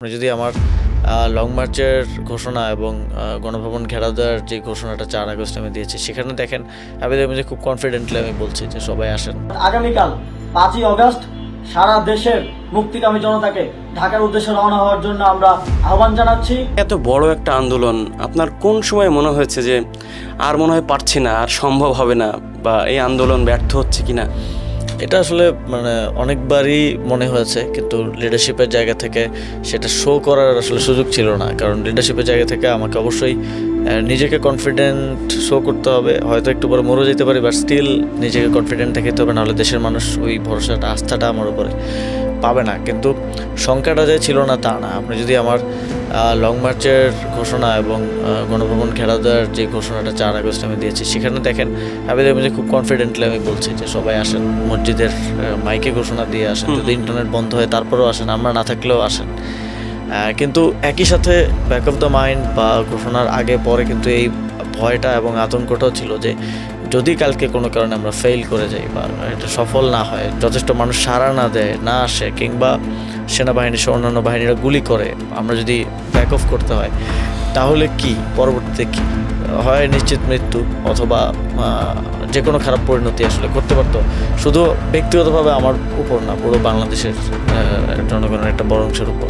আপনি যদি আমার লং মার্চের ঘোষণা এবং গণভবন ঘেরাও দেওয়ার যে ঘোষণাটা 4 আগস্ট আমি দিয়েছি, সেখানে দেখেন আমি দেখবেন যে খুব কনফিডেন্টলি আমি বলছি যে সবাই আসেন। আগামীকাল 5ই অগস্ট সারা দেশের মুক্তিকামী জনতাকে ঢাকার উদ্দেশ্যে রওনা হওয়ার জন্য আমরা আহ্বান জানাচ্ছি। এত বড় একটা আন্দোলন আপনার কোন সময় মনে হয়েছে যে আর মনে হয় পারছি না, আর সম্ভব হবে না, বা এই আন্দোলন ব্যর্থ হচ্ছে কিনা? এটা আসলে অনেকবারই মনে হয়েছে, কিন্তু লিডারশিপের জায়গা থেকে সেটা শো করার আসলে সুযোগ ছিল না। কারণ লিডারশিপের জায়গা থেকে আমাকে অবশ্যই নিজেকে কনফিডেন্ট শো করতে হবে। হয়তো একটু পরে মরে যেতে পারি, বাট স্টিল নিজেকে কনফিডেন্ট থাকতে হবে, নাহলে দেশের মানুষ ওই ভরসাটা, আস্থাটা আমার উপরে পাবে না। কিন্তু সংখ্যাটা যে ছিল না তা না। আপনি যদি আমার লং মার্চের ঘোষণা এবং গণভবন ঘেরাও দেওয়ার যে ঘোষণাটা 4 আগস্ট আমি দিয়েছি, সেখানে দেখেন আমি দেখবেন যে খুব কনফিডেন্টলি আমি বলছি যে সবাই আসেন, মসজিদের মাইকে ঘোষণা দিয়ে আসেন, যদি ইন্টারনেট বন্ধ হয় তারপরেও আসেন, আমরা না থাকলেও আসেন। কিন্তু একই সাথে ব্যাক অফ দ্য মাইন্ড বা ঘোষণার আগে পরে কিন্তু এই ভয়টা এবং আতঙ্কটাও ছিল যে যদি কালকে কোনো কারণে আমরা ফেল করে যাই বা এটা সফল না হয়, যথেষ্ট মানুষ সাড়া না দেয়, না আসে, কিংবা সেনাবাহিনী সহ অন্যান্য বাহিনীরা গুলি করে, আমরা যদি ব্যাক অফ করতে হয়, তাহলে কি পরবর্তীতে কি হয়? নিশ্চিত মৃত্যু অথবা যে কোনো খারাপ পরিণতি আসলে করতে পারতো। শুধু ব্যক্তিগতভাবে আমার উপর না, পুরো বাংলাদেশের জনগণের একটা বড় অংশের উপর।